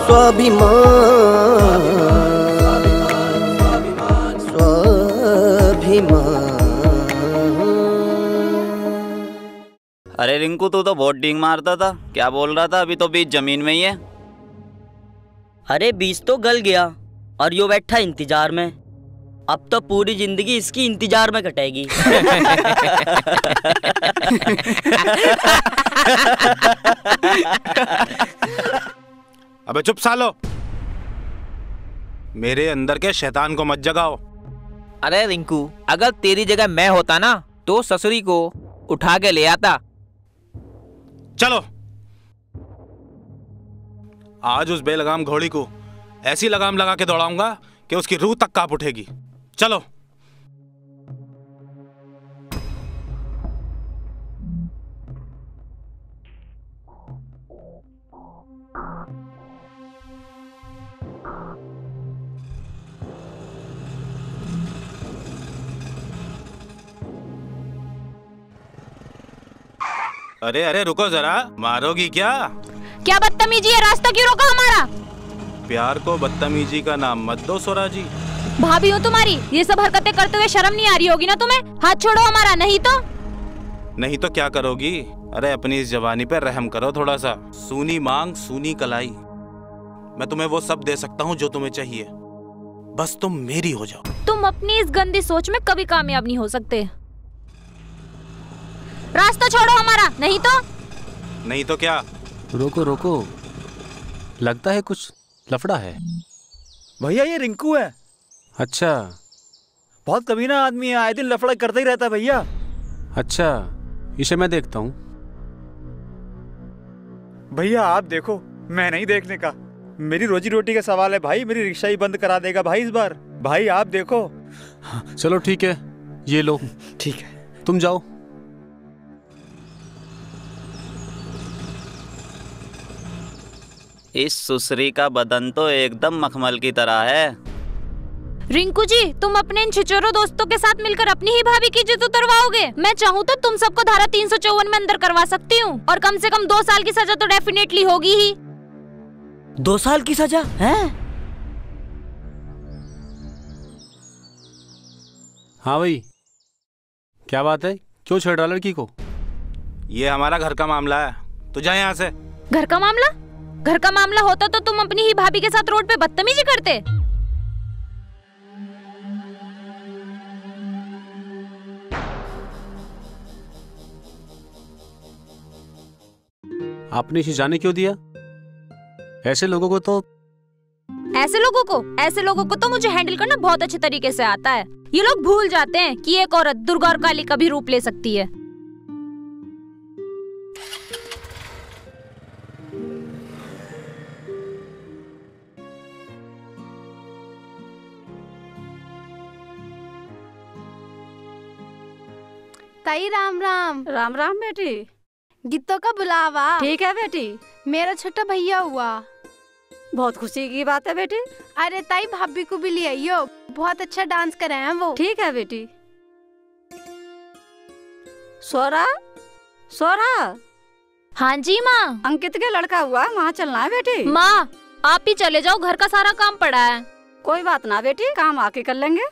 स्वाभिमान स्वाभिमान। अरे रिंकू, तू तो बहुत डींग मारता था, क्या बोल रहा था? अभी तो बीज जमीन में ही है। अरे बीज तो गल गया और यो बैठा इंतजार में। अब तो पूरी जिंदगी इसकी इंतजार में कटेगी। अबे चुप सालो, मेरे अंदर के शैतान को मत जगाओ। अरे रिंकू, अगर तेरी जगह मैं होता ना तो ससुरी को उठा के ले आता। चलो, आज उस बेलगाम घोड़ी को ऐसी लगाम लगा के दौड़ाऊंगा कि उसकी रूह तक कांप उठेगी। चलो। अरे अरे रुको जरा, मारोगी क्या? क्या बदतमीजी है, रास्ता क्यों रोका हमारा? प्यार को बदतमीजी का नाम मत दो सोरा जी। भाभी हो तुम्हारी, ये सब हरकतें करते हुए शर्म नहीं आ रही होगी ना तुम्हें? हाथ छोड़ो हमारा, नहीं तो। नहीं तो क्या करोगी? अरे अपनी इस जवानी पे रहम करो थोड़ा सा। सूनी मांग सूनी कलाई, मैं तुम्हें वो सब दे सकता हूँ जो तुम्हें चाहिए, बस तुम मेरी हो जाओ। तुम अपनी इस गंदी सोच में कभी कामयाब नहीं हो सकते। रास्ता छोड़ो हमारा, नहीं तो। नहीं तो क्या? रोको रोको, लगता है कुछ लफड़ा है। भैया ये रिंकू है। अच्छा, बहुत कमीना आदमी है, आए दिन लफड़ा करता ही रहता है भैया। अच्छा, इसे मैं देखता हूँ। भैया आप देखो, मैं नहीं देखने का, मेरी रोजी रोटी का सवाल है भाई। मेरी रिक्शा ही बंद करा देगा भाई इस बार। भाई आप देखो। चलो ठीक है, ये लो। ठीक है, तुम जाओ। इस सुसरी का बदन तो एकदम मखमल की तरह है। रिंकू जी, तुम अपने इन छिचोरों दोस्तों के साथ मिलकर अपनी ही भाभी की इज्जत उतरवाओगे? मैं चाहूँ तो तुम सबको धारा 354 में अंदर करवा सकती हूँ, और कम से कम 2 साल की सजा तो डेफिनेटली होगी ही। 2 साल की सजा है? हाँ भाई, क्या बात है? क्यों छेड़ रहा लड़की को? ये हमारा घर का मामला है, तू जा यहाँ से। घर का मामला? घर का मामला होता तो तुम अपनी ही भाभी के साथ रोड पे बदतमीजी करते। आपने इसे जाने क्यों दिया? ऐसे लोगों को तो मुझे हैंडल करना बहुत अच्छे तरीके से आता है। ये लोग भूल जाते हैं कि एक औरत दुर्गा और काली का भी रूप ले सकती है। ताई राम राम। राम राम बेटी। गीतों का बुलावा। ठीक है बेटी। मेरा छोटा भैया हुआ। बहुत खुशी की बात है बेटी। अरे ताई भाभी को भी ले आइयो, बहुत अच्छा डांस कर रहे हैं वो। ठीक है बेटी। सोरा, सोरा। हाँ जी माँ। अंकित के लड़का हुआ, वहाँ चलना है बेटी। माँ आप ही चले जाओ, घर का सारा काम पड़ा है। कोई बात ना बेटी, काम आके कर लेंगे।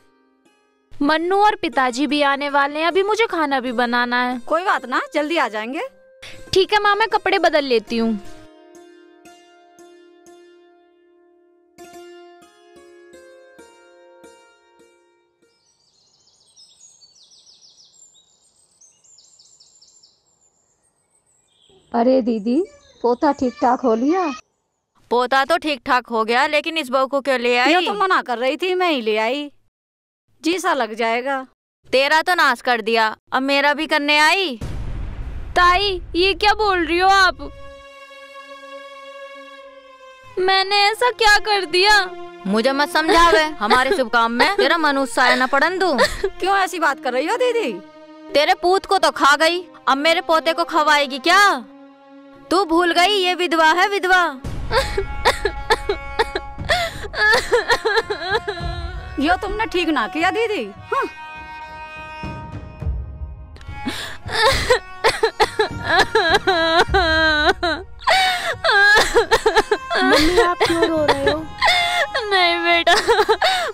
मन्नू और पिताजी भी आने वाले हैं, अभी मुझे खाना भी बनाना है। कोई बात ना, जल्दी आ जाएंगे। ठीक है माँ, मैं कपड़े बदल लेती हूँ। अरे दीदी, पोता ठीक ठाक हो लिया? पोता तो ठीक ठाक हो गया, लेकिन इस बहू को क्यों ले आई? ये तो मना कर रही थी, मैं ही ले आई। जी सा लग जाएगा। तेरा तो नाश कर दिया, अब मेरा भी करने आई। ताई ये क्या बोल रही हो आप? मैंने ऐसा क्या कर दिया? मुझे मत समझावे, हमारे शुभ काम में तेरा मन उत्साह न पड़न दूं। क्यों ऐसी बात कर रही हो दीदी? तेरे पूत को तो खा गई, अब मेरे पोते को खवाएगी क्या? तू भूल गई ये विधवा है, विधवा। ये तुमने ठीक ना किया दीदी। हाँ। मम्मी मम्मी आप क्यों रो रहे हो? नहीं बेटा,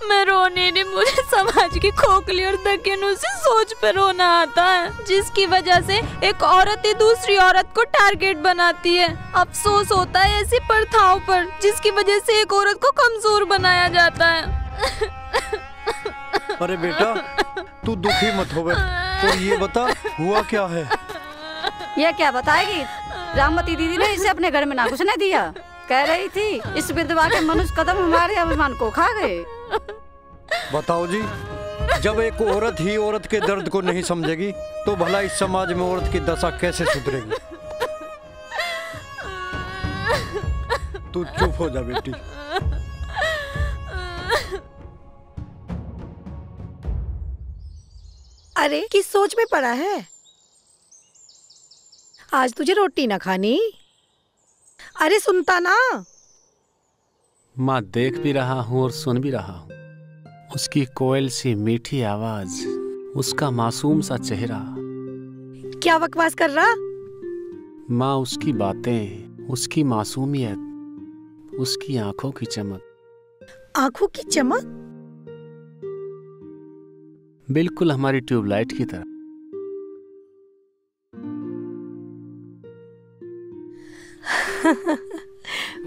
मैं रो नहीं रही, मुझे समाज की खोखली और दकीनूसी सोच पे रोना आता है, जिसकी वजह से एक औरत ही दूसरी औरत को टारगेट बनाती है। अफसोस होता है ऐसी प्रथाओं पर, जिसकी वजह से एक औरत को कमजोर बनाया जाता है। अरे बेटा, तू दुखी मत हो बे। तो ये बता हुआ क्या है? ये क्या बताएगी? रामवती दीदी ने इसे अपने घर में ना घुसने दिया। कह रही थी इस विधवा के मनुष्य कदम हमारे अभिमान को खा गए। बताओ जी, जब एक औरत ही औरत के दर्द को नहीं समझेगी तो भला इस समाज में औरत की दशा कैसे सुधरेगी? तू चुप हो जा बेटी। अरे किस सोच में पड़ा है? आज तुझे रोटी ना खानी? अरे सुनता ना। माँ देख भी रहा हूँ और सुन भी रहा हूँ। उसकी कोयल सी मीठी आवाज, उसका मासूम सा चेहरा। क्या बकवास कर रहा? माँ उसकी बातें, उसकी मासूमियत, उसकी आंखों की चमक। आंखों की चमक? बिल्कुल हमारी ट्यूबलाइट की तरह।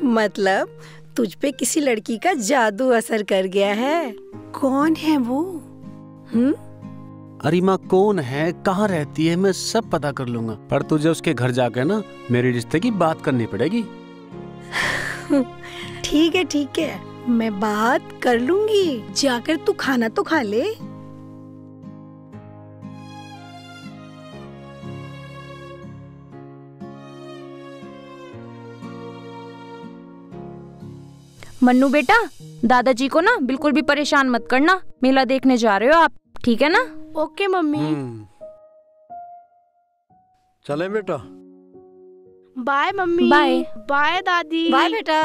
मतलब तुझ पे किसी लड़की का जादू असर कर गया है। कौन है वो? अरे माँ कौन है, कहाँ रहती है, मैं सब पता कर लूंगा। पर तुझे उसके घर जाकर ना मेरे रिश्ते की बात करनी पड़ेगी। ठीक है, मैं बात कर लूंगी। जाकर तू खाना तो खा ले। मन्नू बेटा, दादाजी को ना बिल्कुल भी परेशान मत करना। मेला देखने जा रहे हो आप, ठीक है ना? Okay mummy. चले बेटा। Bye mummy. बाय। बाय दादी। बाय बेटा।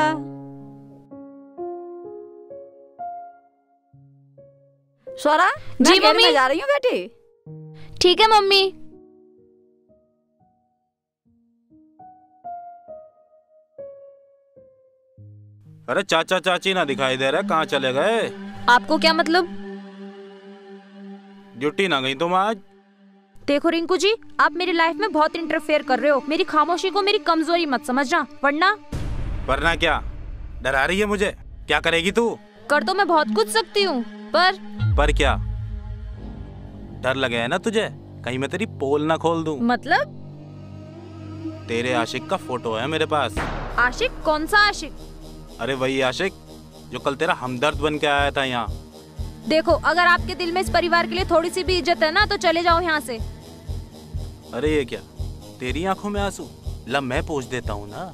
स्वरा, जी मम्मी। मैं जा रही हूँ बेटी। ठीक है मम्मी। अरे चाचा चाची ना दिखाई दे रहे, कहाँ चले गए? आपको क्या मतलब? ड्यूटी ना गई तुम आज? देखो रिंकू जी, आप मेरी लाइफ में बहुत इंटरफेयर कर रहे हो। मेरी खामोशी को मेरी कमजोरी मत समझना, वरना क्या डरा रही है मुझे? क्या करेगी तू? कर तो मैं बहुत कुछ सकती हूँ, पर क्या? डर लगे है ना तुझे? कहीं मैं तेरी पोल ना खोल दूं? मतलब? तेरे आशिक का फोटो है मेरे पास। आशिक? कौन सा आशिक? अरे वही आशिक जो कल तेरा हमदर्द बन के आया था यहाँ। देखो, अगर आपके दिल में इस परिवार के लिए थोड़ी सी भी इज्जत है ना, तो चले जाओ यहाँ से। अरे ये क्या, तेरी आंखों में आंसू? ला मैं पूछ देता हूँ ना।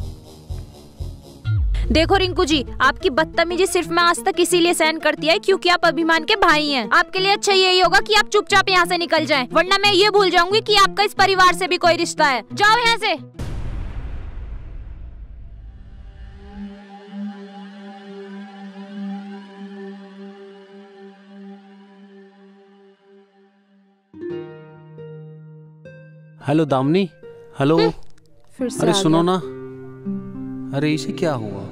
देखो रिंकू जी, आपकी बदतमीजी सिर्फ मैं आज तक इसीलिए सहन करती है क्योंकि आप अभिमान के भाई हैं। आपके लिए अच्छा यही होगा कि आप चुपचाप यहाँ से निकल जाएं, वरना मैं ये भूल जाऊंगी कि आपका इस परिवार से भी कोई रिश्ता है। जाओ यहाँ से। Hello Damini, hello. फिर से अरे आ सुनो गया। ना, अरे इसे क्या हुआ?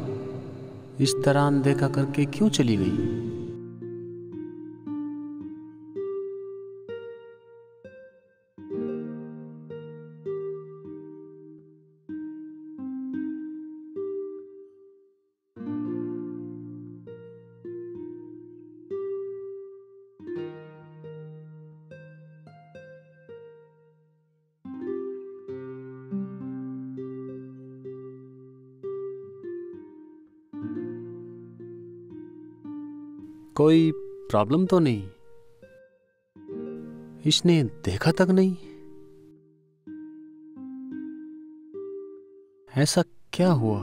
इस तरह अनदेखा करके क्यों चली गई? कोई प्रॉब्लम तो नहीं? इसने देखा तक नहीं। ऐसा क्या हुआ?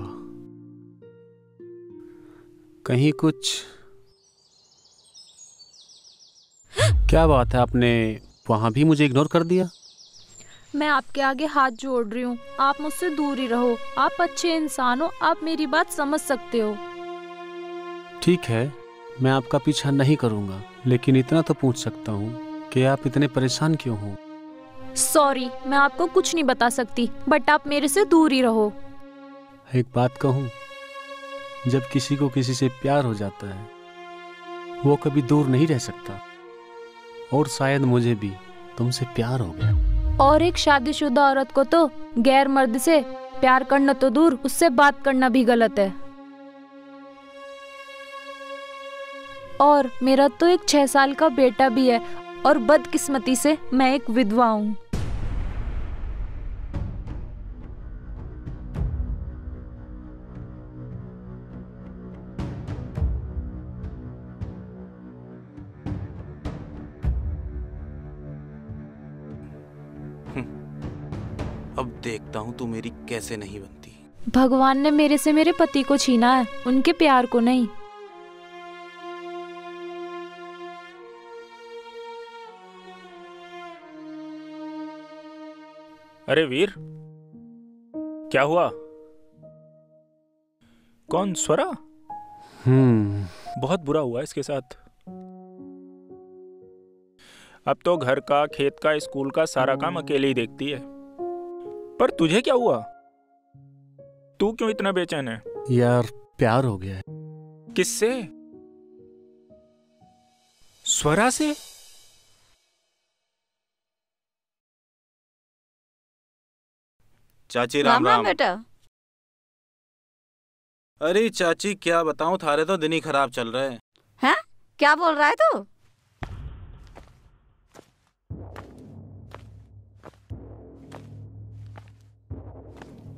कहीं कुछ? क्या बात है, आपने वहां भी मुझे इग्नोर कर दिया? मैं आपके आगे हाथ जोड़ रही हूँ, आप मुझसे दूर ही रहो। आप अच्छे इंसान हो, आप मेरी बात समझ सकते हो। ठीक है, मैं आपका पीछा नहीं करूंगा, लेकिन इतना तो पूछ सकता हूँ कि आप इतने परेशान क्यों हो? सॉरी, मैं आपको कुछ नहीं बता सकती, बट आप मेरे से दूर ही रहो। एक बात कहूँ, जब किसी को किसी से प्यार हो जाता है वो कभी दूर नहीं रह सकता, और शायद मुझे भी तुमसे प्यार हो गया। और एक शादीशुदा औरत को तो गैर मर्द से प्यार करना तो दूर, उससे बात करना भी गलत है। और मेरा तो एक 6 साल का बेटा भी है, और बदकिस्मती से मैं एक विधवा हूँ। अब देखता हूँ तू मेरी कैसे नहीं बनती। भगवान ने मेरे से मेरे पति को छीना है, उनके प्यार को नहीं। अरे वीर, क्या हुआ? कौन? स्वरा? बहुत बुरा हुआ इसके साथ। अब तो घर का, खेत का, स्कूल का सारा काम अकेले ही देखती है। पर तुझे क्या हुआ? तू क्यों इतना बेचैन है? यार प्यार हो गया है। किससे? स्वरा से? चाची राम राम। बेटा। अरे चाची क्या बताऊं, थारे तो दिन ही खराब चल रहे हैं। क्या बोल रहा है तू?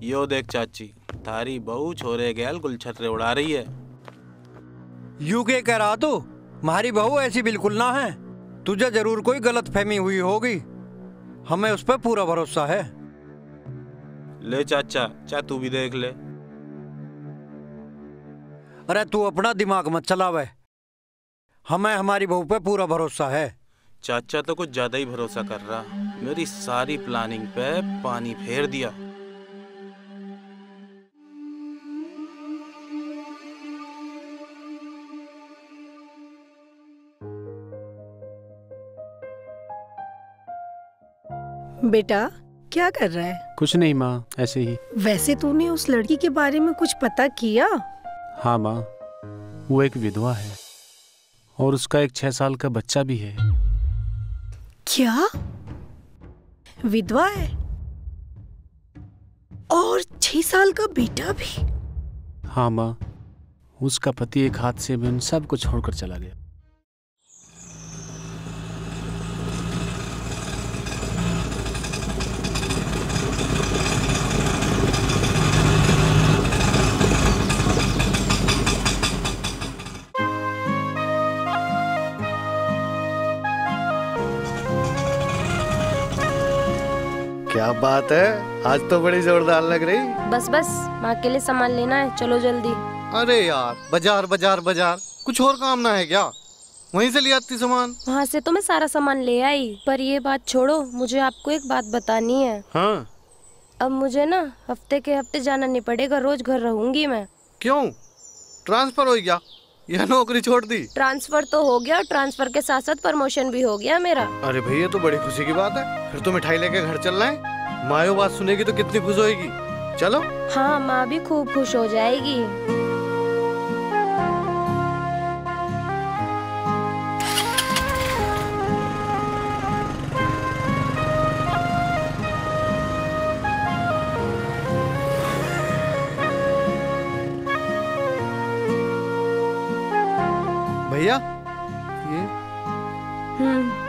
यो देख चाची, थारी बहू छोरे गैल गुलछर्रे उड़ा रही है। यू के कह रहा तू? हमारी बहू ऐसी बिल्कुल ना है। तुझे जरूर कोई गलतफहमी हुई होगी, हमें उस पर पूरा भरोसा है। ले चाचा, तू भी देख ले। अरे तू अपना दिमाग मत चलावे, हमें हमारी बहू पे पूरा भरोसा है। चाचा तो कुछ ज्यादा ही भरोसा कर रहा, मेरी सारी प्लानिंग पे पानी फेर दिया। बेटा क्या कर रहा है? कुछ नहीं माँ, ऐसे ही। वैसे तूने उस लड़की के बारे में कुछ पता किया? हाँ माँ, वो एक विधवा है और उसका एक 6 साल का बच्चा भी है। क्या? विधवा है और 6 साल का बेटा भी? हाँ माँ, उसका पति एक हादसे में उन सबको छोड़कर चला गया। क्या बात है, आज तो बड़ी जोरदार लग रही। बस बस, माँ के लिए सामान लेना है, चलो जल्दी। अरे यार, बाजार बाजार बाजार, कुछ और काम ना है क्या? वहीं से ले आती सामान। वहाँ से तो मैं सारा सामान ले आई, पर ये बात छोड़ो, मुझे आपको एक बात बतानी है। हाँ? अब मुझे ना हफ्ते के हफ्ते जाना नहीं पड़ेगा, रोज घर रहूंगी मैं। क्यों? ट्रांसफर हो गया या नौकरी छोड़ दी? ट्रांसफर तो हो गया, ट्रांसफर के साथ साथ प्रमोशन भी हो गया मेरा। अरे भैया तो बड़ी खुशी की बात है। फिर तो मिठाई लेके घर चलना है। मायो बात सुनेगी तो कितनी खुश होएगी। चलो। हाँ, माँ भी खूब खुश हो जाएगी। भैया ये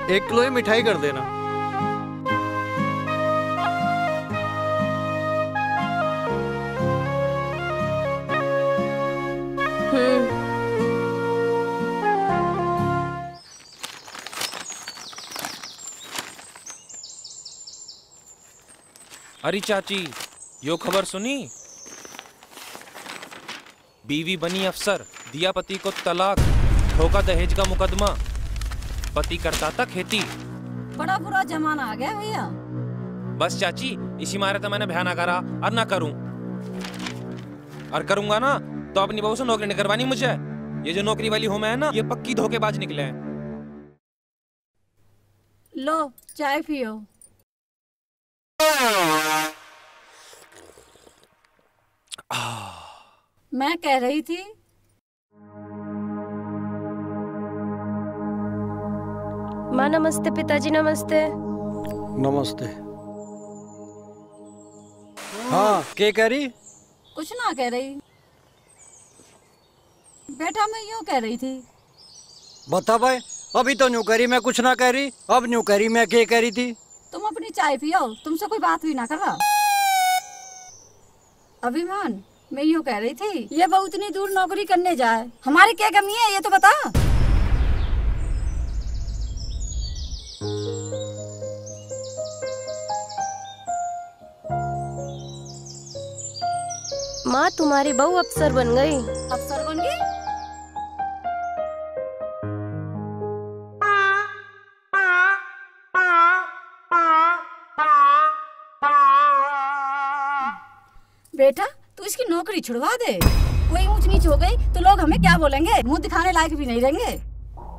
1 किलो मिठाई कर देना। अरे चाची, यो खबर सुनी? बीवी बनी अफसर, दिया पति को तलाक, ठोका दहेज का मुकदमा, पति करता था खेती। बड़ा बुरा जमाना आ गया भैया। बस चाची, इसी मारे तो मैंने भयाना करा और ना करूं, और करूंगा ना तो अपनी बहू से नौकरी नहीं करवानी मुझे। ये जो नौकरी वाली होम है ना, ये पक्की धोखेबाज निकले हैं। लो चाय पियो। मैं कह रही थी माँ नमस्ते। पिताजी नमस्ते। नमस्ते। हाँ, क्या कह रही? कुछ ना कह रही बेटा, मैं यूँ कह रही थी। बता भाई, अभी तो न्यू करी मैं कुछ ना कह रही, अब न्यू करी मैं क्या कह रही थी? तुम अपनी चाय पियो, तुमसे कोई बात भी ना कर रहा। अभिमान, मैं यूँ कह रही थी ये बहू इतनी दूर नौकरी करने जाए, हमारी क्या कमी है ये तो बता। माँ तुम्हारी बहू अफसर बन गई। अफसर बन गई? बेटा तू इसकी नौकरी छुड़वा दे, कोई ऊंच नीच हो गई तो लोग हमें क्या बोलेंगे, मुंह दिखाने लायक भी नहीं रहेंगे।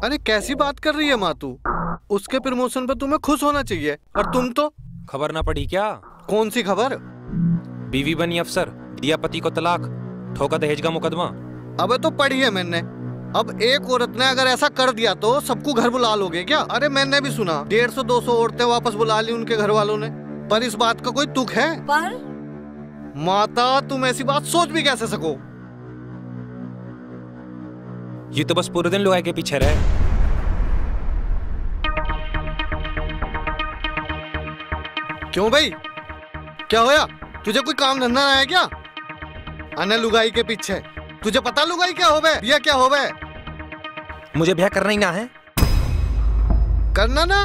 अरे कैसी बात कर रही है माँ तू? उसके प्रमोशन पे तुम्हें खुश होना चाहिए, और तुम तो। खबर ना पड़ी क्या? कौन सी खबर? बीवी बनी अफसर, दिया पति को तलाक, ठोका दहेज का मुकदमा। अबे तो पढ़ी है मैंने। अब एक औरत ने अगर ऐसा कर दिया तो सबको घर बुला लोगे क्या? अरे मैंने भी सुना 150-200 औरतें वापस बुला ली उनके घर वालों ने, पर इस बात का कोई तुक है? पर माता तुम ऐसी बात सोच भी कैसे सको? ये तो बस पूरे दिन लुगाई के पीछे रहे। क्यों भाई, क्या होया? तुझे कोई काम धंधा है क्या? आने लुगाई के पीछे। तुझे पता लुगाई क्या होवे, ये क्या होवे? मुझे ब्याह करना ही ना है। करना ना?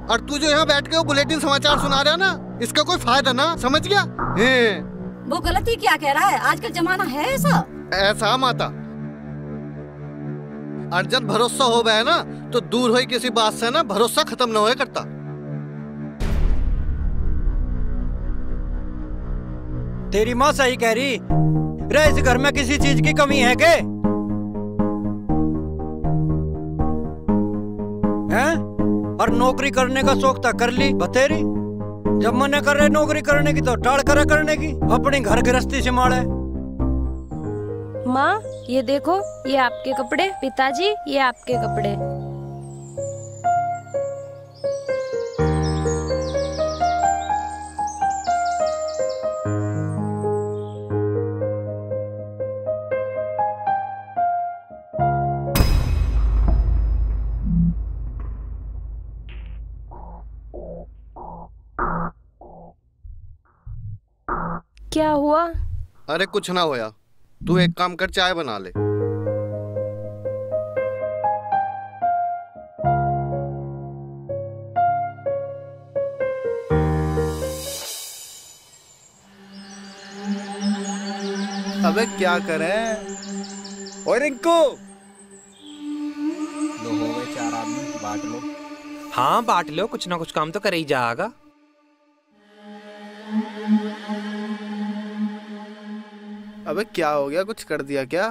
और तू जो यहाँ बैठ के वो बुलेटिन समाचार सुना रहा ना, इसका कोई फायदा ना, समझ गया? वो गलती क्या कह रहा है, आजकल जमाना है ऐसा। ऐसा माता, और जब भरोसा हो गया ना तो दूर हुई किसी बात से ना भरोसा खत्म ना होए करता। तेरी माँ सही कह रही, रे इस घर में किसी चीज की कमी है के? हैं? और नौकरी करने का शौक था कर ली बतेरी, जब मन कर रहे नौकरी करने की तो टाड़ करा करने की, अपनी घर गृहस्थी संभाले। माँ ये देखो, ये आपके कपड़े। पिताजी ये आपके कपड़े। क्या हुआ? अरे कुछ ना होया, तू एक काम कर, चाय बना ले। अबे क्या करें? ओए रिंकू, लो हो गए 4 आदमी, बांट लो। हाँ बांट लो, कुछ ना कुछ काम तो कर ही जाएगा। अबे क्या हो गया, कुछ कर दिया क्या?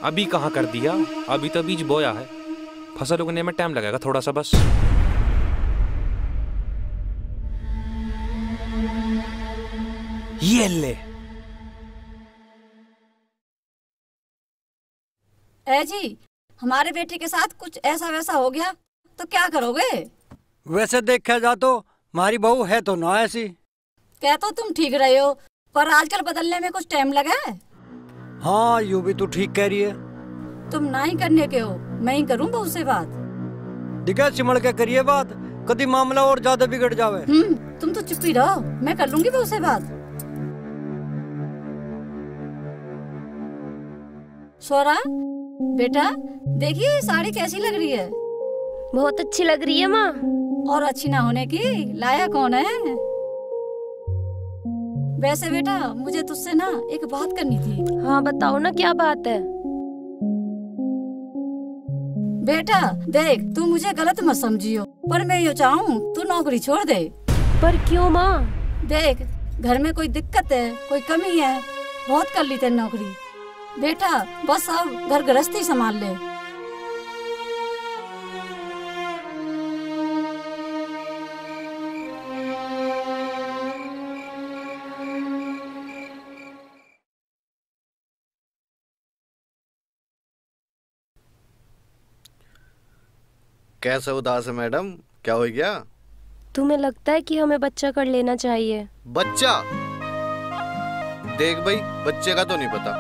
अभी कहाँ कर दिया, अभी तो बीज बोया है, फसल उगने में टाइम लगेगा थोड़ा सा बस। ये ले। ए जी, हमारे बेटे के साथ कुछ ऐसा वैसा हो गया तो क्या करोगे? वैसे देखा जा तो हमारी बहू है तो ना ऐसी। कह तो तुम ठीक रहे हो, पर आजकल बदलने में कुछ टाइम लगा है। हाँ यूँ भी तू ठीक कह रही है। तुम ना ही करने के हो, मैं ही करूँ बहू से बात। दिखा सिमड़ के करिए बात, कभी मामला और ज्यादा बिगड़ जावे। तुम तो चुप ही रहो, मैं कर लूंगी बहू से बात। सोरा बेटा, देखिए ये साड़ी कैसी लग रही है? बहुत अच्छी लग रही है माँ। और अच्छी ना होने की लाया कौन है? वैसे बेटा मुझे तुझसे ना एक बात करनी थी। हाँ बताओ ना, क्या बात है? बेटा देख, तू मुझे गलत मत समझियो, पर मैं ये चाहूँ तू नौकरी छोड़ दे। पर क्यों माँ? देख, घर में कोई दिक्कत है, कोई कमी है, बहुत कर ली तेरी नौकरी। बेटा बस अब घर गृहस्थी संभाल ले। कैसे उदास है मैडम, क्या हो गया? तुम्हें लगता है कि हमें बच्चा कर लेना चाहिए? बच्चा? देख भाई, बच्चे का तो नहीं पता,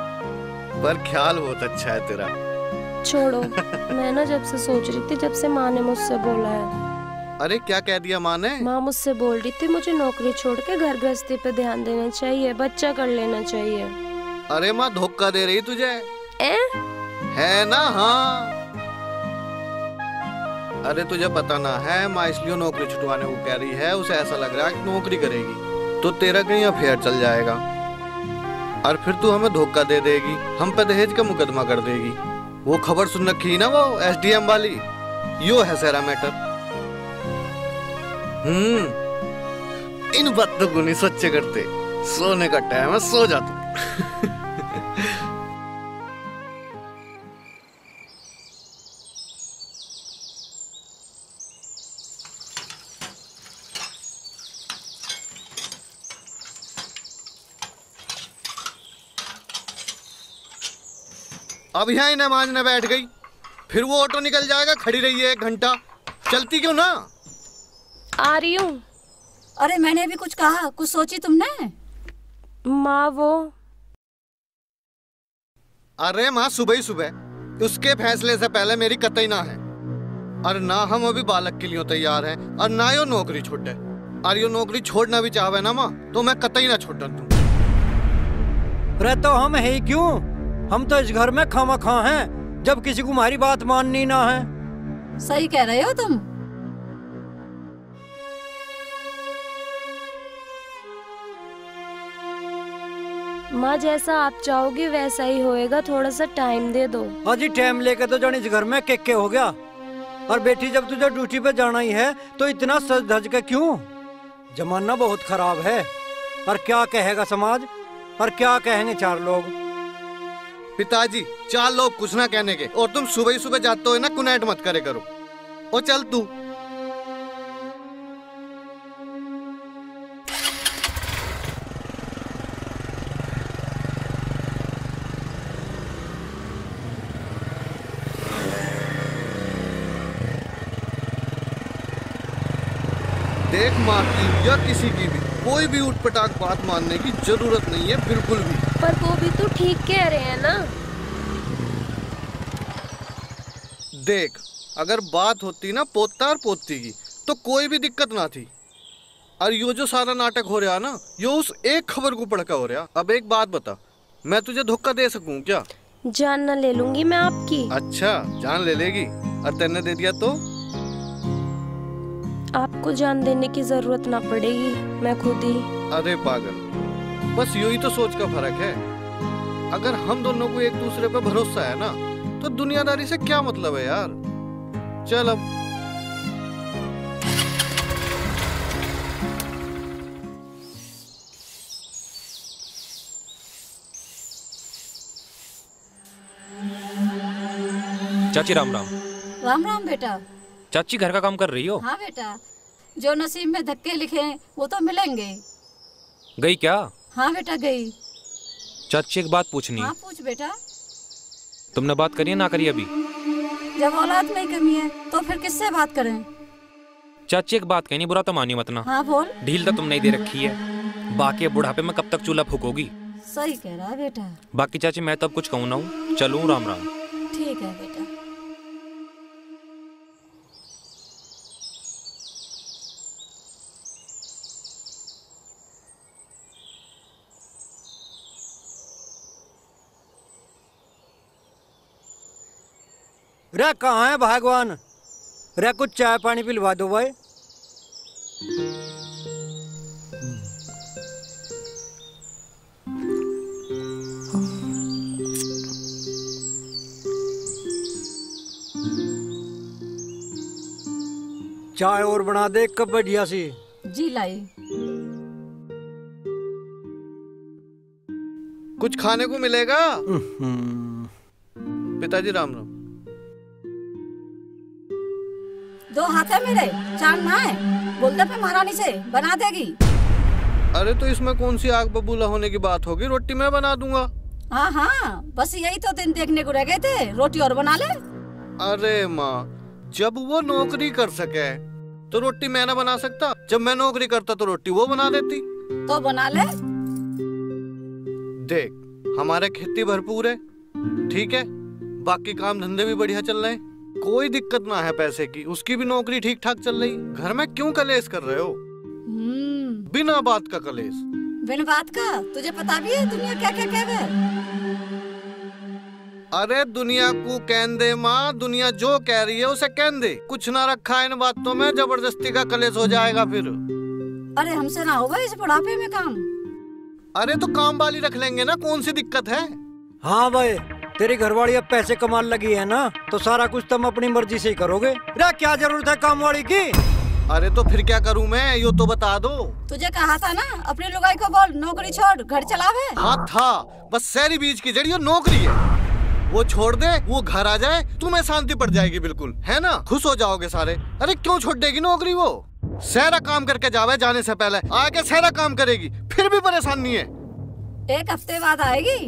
पर ख्याल बहुत अच्छा है तेरा। छोड़ो, मैं ना जब से सोच रही थी, जब से माँ ने मुझसे बोला है। अरे क्या कह दिया माँ ने? माँ मुझसे बोल रही थी मुझे नौकरी छोड़ के घर गृहस्थी पे ध्यान देना चाहिए, बच्चा कर लेना चाहिए। अरे माँ धोखा दे रही तुझे है ना? हाँ, अरे तुझे पता ना है, माँ इसलिए नौकरी छुटवाने को कह रही है। उसे ऐसा लग रहा है कि नौकरी करेगी तो तेरा कहीं अफेयर चल जाएगा और फिर तू हमें धोखा दे देगी, हम पे दहेज का मुकदमा कर देगी। वो खबर सुन रखी ना, वो SDM वाली, यो है सारा मैटर। इन बातों को नहीं सोचे करते, सोने का टाइम है, सो जा तू। अब यहाँ नमाज न बैठ गई, फिर वो ऑटो निकल जाएगा, खड़ी रही है 1 घंटा, चलती क्यों ना? आ रही हूँ। अरे मैंने भी कुछ कहा, कुछ सोची तुमने? माँ वो। अरे माँ सुबह ही सुबह उसके फैसले से पहले मेरी कतई ना है, और ना हम अभी बालक के लिए तैयार हैं, और ना यो नौकरी छोड़े। और यो नौकरी छोड़ना भी चाहे ना माँ, तो मैं कतई ना छोड़ दूँ। रहते हम है ही क्यों? हम तो इस घर में खामखा हैं, जब किसी को हमारी बात माननी ना है। सही कह रहे हो तुम। माँ जैसा आप चाहोगे वैसा ही होएगा, थोड़ा सा टाइम दे दो। हाजी टाइम लेके तो जानी इस घर में के हो गया। और बेटी जब तुझे ड्यूटी पे जाना ही है तो इतना सज धज के क्यों? जमाना बहुत खराब है, और क्या कहेगा समाज, और क्या कहेंगे 4 लोग। पिताजी 4 लोग कुछ ना कहने के, और तुम सुबह ही सुबह जाते हो ना, कुनैट मत करे करो। ओ चल तू। देख माँ की या किसी की भी कोई भी उठपटांग बात मानने की जरूरत नहीं है, बिल्कुल भी। पर वो भी तो ठीक कह रहे हैं ना। देख, अगर बात होती ना पोता और पोती की तो कोई भी दिक्कत ना थी, और यो जो सारा नाटक हो रहा ना, यो उस एक खबर को पढ़ के हो रहा। अब एक बात बता, मैं तुझे धोखा दे सकूं क्या? जान न ले लूंगी मैं आपकी। अच्छा, जान ले लेगी, और तेने दे दिया तो? आपको जान देने की जरूरत ना पड़ेगी, मैं खुद ही। अरे पागल, बस यही तो सोच का फर्क है। अगर हम दोनों को एक दूसरे पे भरोसा है ना, तो दुनियादारी से क्या मतलब है यार। चल अब। चाची राम राम। राम राम बेटा। चाची घर का काम कर रही हो? हाँ बेटा, जो नसीब में धक्के लिखे हैं वो तो मिलेंगे। गई क्या? हाँ बेटा गई। चाची एक बात पूछनी। हाँ पूछ बेटा। तुमने बात करी है ना करी अभी? जब औलाद में कमी है तो फिर किससे बात करें? चाची एक बात कहनी, बुरा तो मानियो मत ना। हाँ बोल। ढील तो तुमने ही दे रखी है, बाकी बुढ़ापे में कब तक चूल्हा फूकोगी? सही कह रहा है बेटा। बाकी चाची मैं तो अब कुछ कहूँ ना हूँ, चलूँ। राम राम। ठीक है बेटा। रे कहाँ है भगवान? रे कुछ चाय पानी पिलवा दो भाई। चाय और बना दे कब बढ़िया सी। जी लाई। कुछ खाने को मिलेगा? पिताजी राम राम। 2 हाथ है मेरे, 4 ना है। बोल दे फिर महारानी से बना देगी। अरे तो इसमें कौन सी आग बबूला होने की बात होगी, रोटी मैं बना दूंगा। हाँ, बस यही तो दिन देखने को रह गए थे, रोटी और बना ले। अरे माँ, जब वो नौकरी कर सके तो रोटी मैं ना बना सकता? जब मैं नौकरी करता तो रोटी वो बना देती। तो बना ले। देख, हमारे खेती भरपूर है, ठीक है, बाकी काम धंधे भी बढ़िया चल रहे हैं, कोई दिक्कत ना है पैसे की। उसकी भी नौकरी ठीक ठाक चल रही। घर में क्यों कलेश कर रहे हो? बिना बात का कलेश। बिन बात का? तुझे पता भी है दुनिया क्या क्या कह रही है? अरे दुनिया को कहन दे माँ, दुनिया जो कह रही है उसे कहन दे। कुछ ना रखा इन बातों में, जबरदस्ती का कलेश हो जाएगा फिर। अरे हमसे ना होगा इस बुढ़ापे में काम। अरे तो काम वाली रख लेंगे ना, कौन सी दिक्कत है? हाँ भाई, तेरी घरवाली अब पैसे कमाने लगी है ना, तो सारा कुछ तुम अपनी मर्जी से ही करोगे। क्या जरूरत है काम वाली की? अरे तो फिर क्या करूं मैं, यो तो बता दो। तुझे कहा था ना अपनी लुगाई को बोल नौकरी छोड़ घर चलावे। हाँ था, बस शहरी बीज की जड़ी नौकरी है, वो छोड़ दे, वो घर आ जाए, तुम्हें शांति पड़ जाएगी बिल्कुल, है ना? खुश हो जाओगे सारे। अरे क्यों छोड़ देगी नौकरी? वो सहरा काम करके जावे, जाने से पहले आके सहरा काम करेगी, फिर भी परेशान नहीं है। 1 हफ्ते बाद आएगी।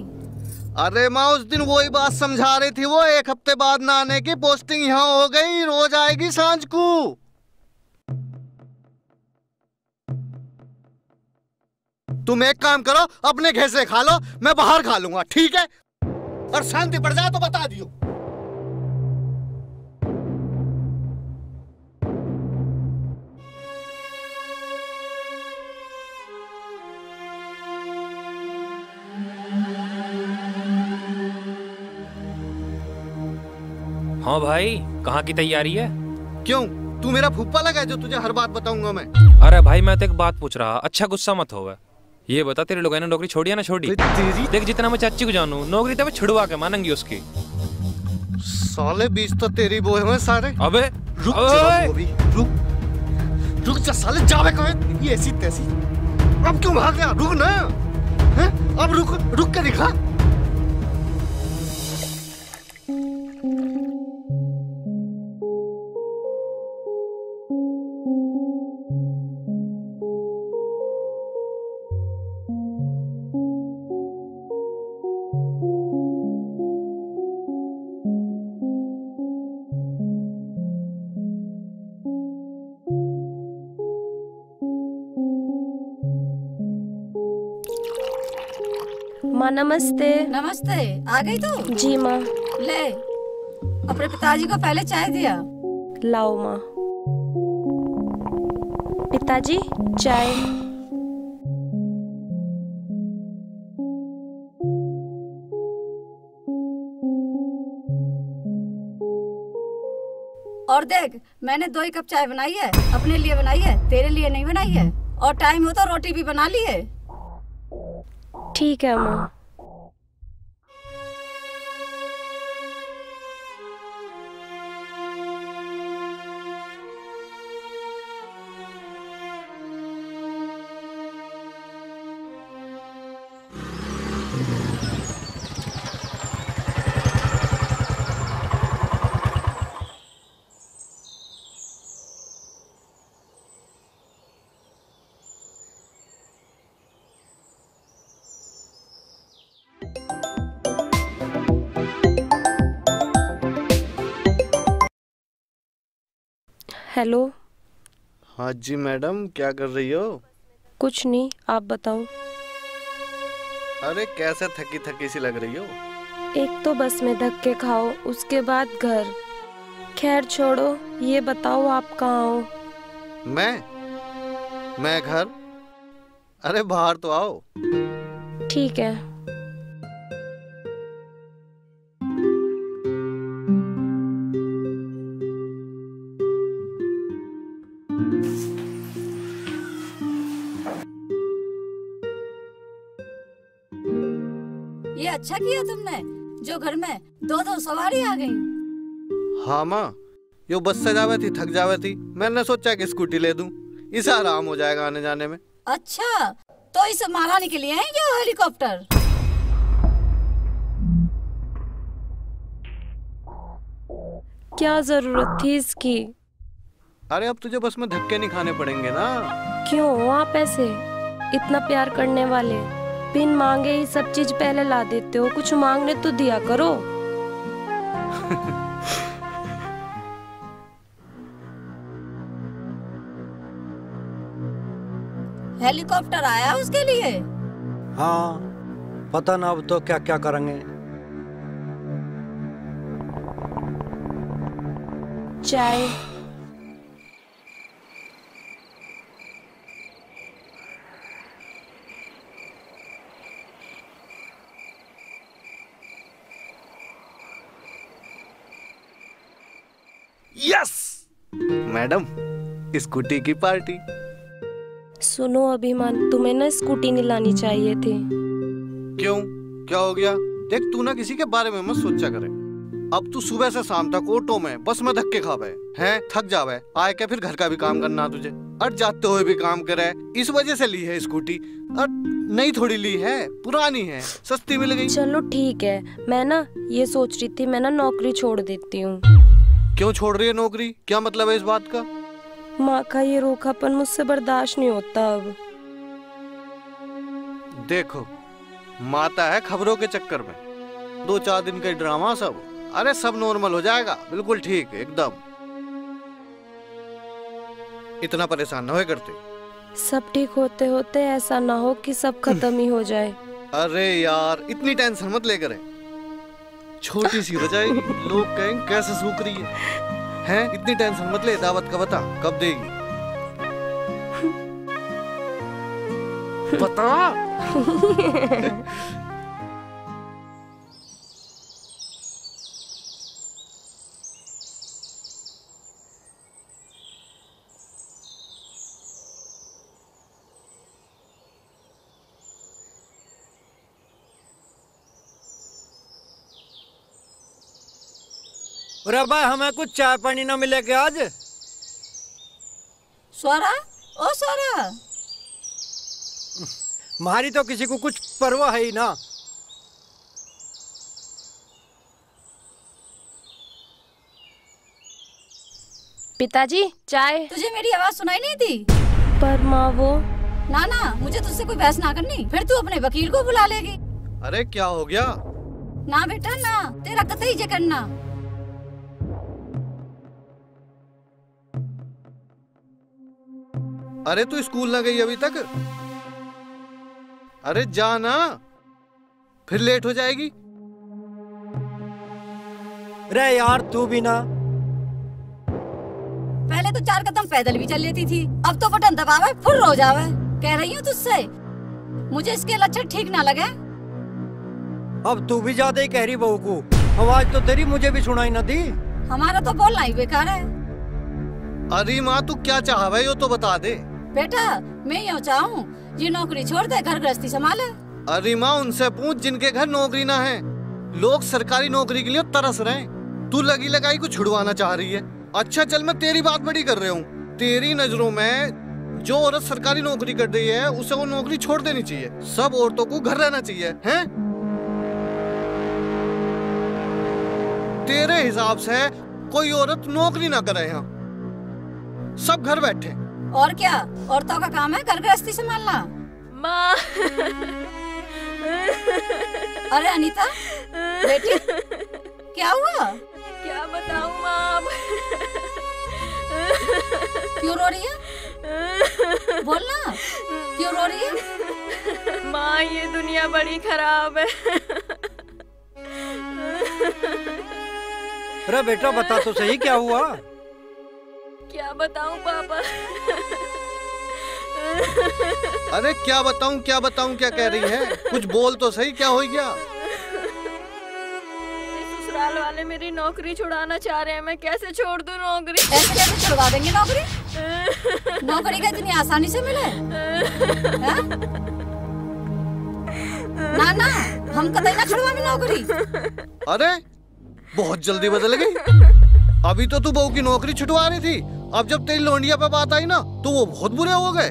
अरे माँ उस दिन वही बात समझा रही थी, वो 1 हफ्ते बाद ना आने की, पोस्टिंग यहाँ हो गई, रोज आएगी सांझ को। तुम एक काम करो, अपने घर से खा लो, मैं बाहर खा लूंगा, ठीक है? और शांति पड़ जाए तो बता दियो। हाँ भाई, कहाँ की तैयारी है? क्यों, तू मेरा फूफा लगा है जो तुझे हर बात बताऊंगा मैं? अरे भाई मैं तो एक बात पूछ रहा, अच्छा गुस्सा मत हो। ये बता तेरे लोगों ने नौकरी छोड़ी या ना छोड़ी? देख जितना मैं चाची को जानू, नौकरी तो मैं छुड़वा के मानेंगी उसकी। साले 20 तो तेरी बोए हुए सारे। अबे रुक जा साले, जावे कहाँ? ये ऐसी तैसी, अब क्यों भाग गया? रुक ना, हैं? अब रुक के दिखा। माँ नमस्ते। नमस्ते, आ गई तू? जी माँ। ले, अपने पिताजी को पहले चाय दिया। लाओ माँ। पिताजी चाय। और देख, मैंने 2 ही कप चाय बनाई है, अपने लिए बनाई है, तेरे लिए नहीं बनाई है। और टाइम हो तो रोटी भी बना ली है। ठीक है माँ। हेलो। हाँ जी मैडम, क्या कर रही हो? कुछ नहीं, आप बताओ। अरे कैसे थकी थकी सी लग रही हो? एक तो बस में धक्के खाओ, उसके बाद घर। खैर छोड़ो, ये बताओ आप कहाँ हो? मैं घर? अरे बाहर तो आओ। ठीक है। ये अच्छा किया तुमने, जो घर में 2-2 सवारी आ गई। हाँ माँ, यो बस से जावे थी, थक जावे थी, मैंने सोचा कि स्कूटी ले दूं, इसे आराम हो जाएगा आने जाने में। अच्छा, तो इसे महारानी के लिए है क्या हेलीकॉप्टर? क्या जरूरत थी इसकी? अरे अब तुझे बस में धक्के नहीं खाने पड़ेंगे ना। क्यों आप ऐसे इतना प्यार करने वाले बिन मांगे ही सब चीज पहले ला देते हो, कुछ मांगने तो दिया करो। हेलीकॉप्टर आया उसके लिए? हाँ, पता ना अब तो क्या क्या करेंगे। चाय। यस मैडम, स्कूटी की पार्टी। सुनो अभिमान, तुम्हें ना स्कूटी नहीं लानी चाहिए थी। क्यों, क्या हो गया? देख, तू ना किसी के बारे में मत सोचा करे। अब तू सुबह से शाम तक ऑटो में बस में धक्के खावे हैं, थक जावे, आए के फिर घर का भी काम करना तुझे, और जाते हुए भी काम करे। इस वजह से ली है स्कूटी, और नई थोड़ी ली है, पुरानी है, सस्ती मिल गई। चलो ठीक है, मैं ना ये सोच रही थी मैं ना नौकरी छोड़ देती हूँ। क्यों छोड़ रही है नौकरी? क्या मतलब है इस बात का? माँ का ये रूखापन मुझसे बर्दाश्त नहीं होता अब। देखो, माता है खबरों के चक्कर में, 2-4 दिन का ड्रामा सब। अरे सब नॉर्मल हो जाएगा, बिल्कुल ठीक एकदम। इतना परेशान न हो करते। सब ठीक होते होते ऐसा ना हो कि सब खत्म ही हो जाए। अरे यार, इतनी टेंशन मत लेकर, छोटी सी हो जाएगी, लोग कहेंगे कैसे सूख रही है? इतनी टेंशन मत ले। दावत का बता, कब देगी? बता। अरे भाई, हमें कुछ चाय पानी ना मिलेगा आज? स्वरा, ओ स्वरा। मारी तो किसी को कुछ परवाह है ही ना। पिताजी, चाय। तुझे मेरी आवाज सुनाई नहीं थी? पर माँ वो। ना ना, मुझे तुझसे कोई बहस ना करनी, फिर तू अपने वकील को बुला लेगी। अरे क्या हो गया? ना बेटा ना, तेरा कतई जे करना। अरे तू स्कूल ना गई अभी तक? अरे जा ना, फिर लेट हो जाएगी। रे यार, तू भी ना। पहले तो 4 कदम पैदल भी चल लेती थी, अब तो बटन दबावे फुर्र हो जावे। कह रही हूँ तुझसे, मुझे इसके लक्षण ठीक ना लगे। अब तू भी ज्यादा ही कह रही बहू को। आवाज तो तेरी मुझे भी सुनाई ना दी। हमारा तो बोलना ही बेकार है। अरे माँ, तू क्या चाह भाई, वो तो बता दे। बेटा, मैं यूँ चाहूँ ये नौकरी छोड़ दे, घर गृहस्थी संभाले। अरे माँ, उनसे पूछ जिनके घर नौकरी ना है। लोग सरकारी नौकरी के लिए तरस रहे हैं, तू लगी लगाई को छुड़वाना चाह रही है। अच्छा चल, मैं तेरी बात बड़ी कर रहा हूँ। तेरी नजरों में जो औरत सरकारी नौकरी कर रही है, उसे वो नौकरी छोड़ देनी चाहिए। सब औरतों को घर रहना चाहिए, हैं? तेरे हिसाब से कोई औरत नौकरी ना करे यहाँ, सब घर बैठे। और क्या, औरतों का काम है घर गृहस्थी संभालना। माँ। अरे अनीता बेटी, क्या हुआ? क्या बताऊँ माँ? क्यों रो रही है? बोलना, क्यों रो रही है? माँ, ये दुनिया बड़ी खराब है। अरे बेटा, बता तो सही, क्या हुआ? क्या बताऊं पापा? अरे क्या बताऊं क्या कह रही है? कुछ बोल तो सही, क्या हो गया? ससुराल वाले मेरी नौकरी छुड़ाना चाह रहे हैं, मैं कैसे छोड़ दूं नौकरी? ऐसे कैसे छुड़वा देंगे नौकरी? नौकरी का इतनी आसानी से मिले? ना ना, हम कतई ना छुड़वाएंगे नौकरी। अरे बहुत जल्दी बदल गई। अभी तो तू बहू की नौकरी छुटवा रही थी, अब जब तेरी लोंडिया पे बात आई ना, तो वो बहुत बुरे हो गए।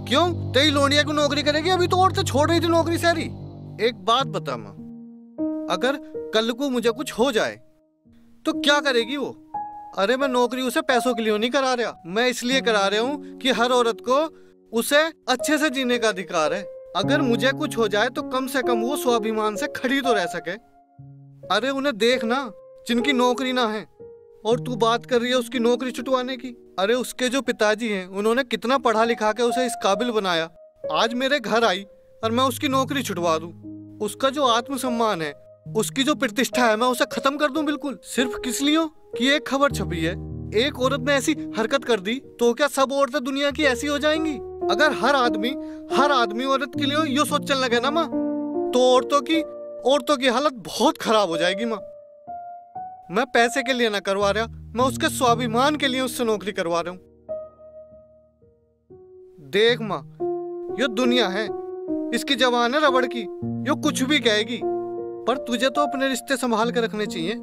क्यों? तेरी लोंडिया की नौकरी करेगी? अभी तो औरतें छोड़ रही थी नौकरी सारी। एक बात बता माँ, अगर कल को मुझे कुछ हो जाए तो क्या करेगी वो? अरे मैं नौकरी उसे पैसों के लिए नहीं करा रहा, मैं इसलिए करा रहा हूँ कि हर औरत को उसे अच्छे से जीने का अधिकार है। अगर मुझे कुछ हो जाए तो कम से कम वो स्वाभिमान से खड़ी तो रह सके। अरे उन्हें देखना जिनकी नौकरी ना है, और तू बात कर रही है उसकी नौकरी छुटवाने की। अरे उसके जो पिताजी हैं, उन्होंने कितना पढ़ा लिखा के उसे इस काबिल बनाया आज मेरे घर आई और मैं उसकी नौकरी छुड़वा दूं, उसका जो आत्मसम्मान है, उसकी जो प्रतिष्ठा है, मैं उसे खत्म कर दूं बिल्कुल, सिर्फ किस लिए कि एक खबर छपी है, एक औरत ने ऐसी हरकत कर दी, तो क्या सब औरतें दुनिया की ऐसी हो जाएंगी? अगर हर आदमी औरत के लिए यो सोचने लगे ना माँ, तो औरतों की हालत बहुत खराब हो जाएगी माँ। मैं पैसे के लिए ना करवा रहा, मैं उसके स्वाभिमान के लिए उससे नौकरी करवा रहा हूँ। देख माँ, यो दुनिया है, इसकी जबान है रबड़ की, यो कुछ भी कहेगी, पर तुझे तो अपने रिश्ते संभाल कर रखने चाहिए।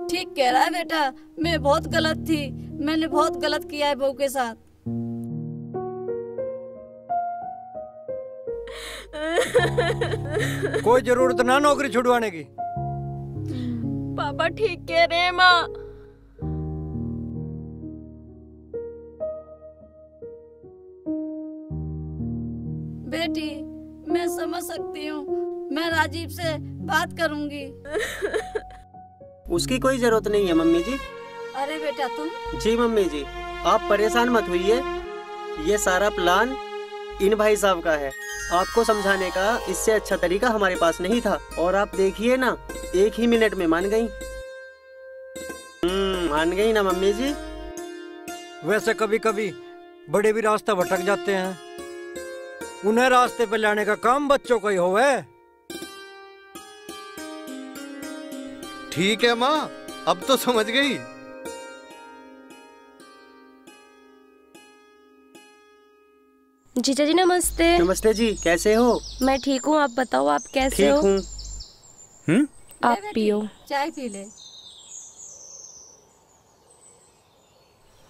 ठीक कह रहा है बेटा, मैं बहुत गलत थी, मैंने बहुत गलत किया है बहू के साथ। कोई जरूरत ना नौकरी छुड़वाने की। पापा ठीक कह रहे हैं माँ। बेटी मैं समझ सकती हूँ, मैं राजीव से बात करूंगी। उसकी कोई जरूरत नहीं है मम्मी जी। अरे बेटा तुम? जी मम्मी जी, आप परेशान मत होइए, ये सारा प्लान इन भाई साहब का है। आपको समझाने का इससे अच्छा तरीका हमारे पास नहीं था, और आप देखिए ना, 1 ही मिनट में मान गई। मान गई ना मम्मी जी? वैसे कभी कभी बड़े भी रास्ता भटक जाते हैं, उन्हें रास्ते पे लाने का काम बच्चों का ही होवे। ठीक है माँ, अब तो समझ गई। जीजा जी नमस्ते। नमस्ते जी, कैसे हो? मैं ठीक हूँ, आप बताओ आप कैसे हो? ठीक हूँ। आप पियो। चाय पी ले।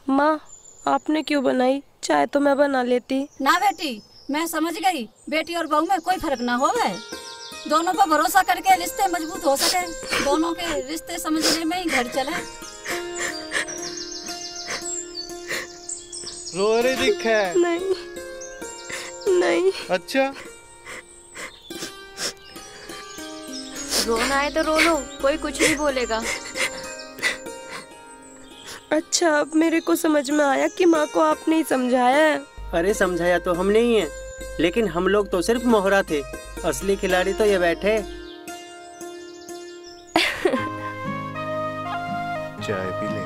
माँ आपने क्यों बनाई? चाय तो मैं बना लेती। ना बेटी, मैं समझ गई, बेटी और बहू में कोई फर्क ना होवे, दोनों पर भरोसा करके रिश्ते मजबूत हो सके, दोनों के रिश्ते समझने में ही घर चले। रो रही दिख है? नहीं। अच्छा, रोना है तो रो लो, कोई कुछ नहीं बोलेगा। अच्छा अब मेरे को समझ में आया कि माँ को आपने ही समझाया है। अरे समझाया तो हम नहीं है, लेकिन हम लोग तो सिर्फ मोहरा थे, असली खिलाड़ी तो ये बैठे। चाय पी ले।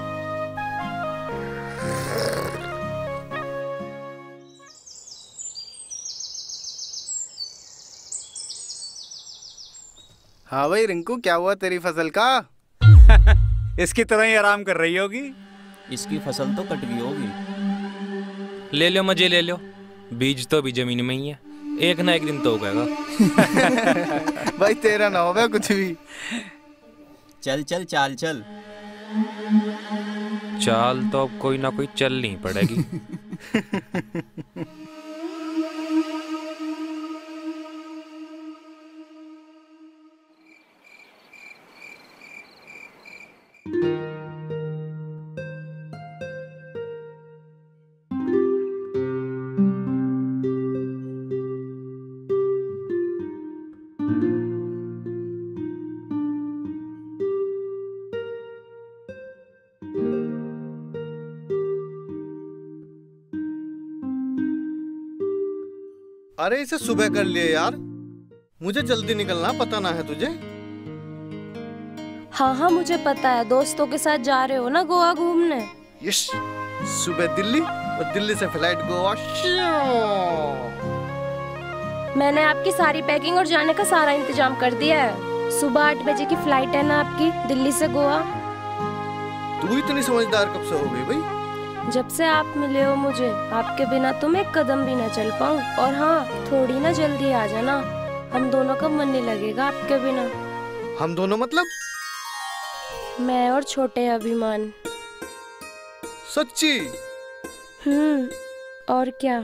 हाँ भाई रिंकू, क्या हुआ तेरी फसल का? इसकी तरह ही आराम कर रही होगी। इसकी फसल तो कट गई होगी। ले लो मजे ले लो, बीज तो भी जमीन में ही है, एक ना एक दिन तो उगेगा। भाई तेरा ना होगा कुछ भी। चल चल चाल चल। चाल तो अब कोई ना कोई चलनी पड़ेगी। अरे इसे सुबह कर लिए यार, मुझे जल्दी निकलना, पता ना है तुझे? हाँ मुझे पता है, दोस्तों के साथ जा रहे हो ना गोवा घूमने। यस, सुबह दिल्ली और दिल्ली से फ्लाइट गोवा। मैंने आपकी सारी पैकिंग और जाने का सारा इंतजाम कर दिया है। सुबह 8 बजे की फ्लाइट है ना आपकी, दिल्ली से गोवा। तू इतनी समझदार कब से हो गई भाई? जब से आप मिले हो मुझे, आपके बिना तो मैं एक कदम भी ना चल पाऊँ। और हाँ, थोड़ी ना जल्दी आ जाना, हम दोनों का मन नहीं लगेगा आपके बिना। हम दोनों मतलब? मैं और छोटे अभिमान। सच्ची? और क्या।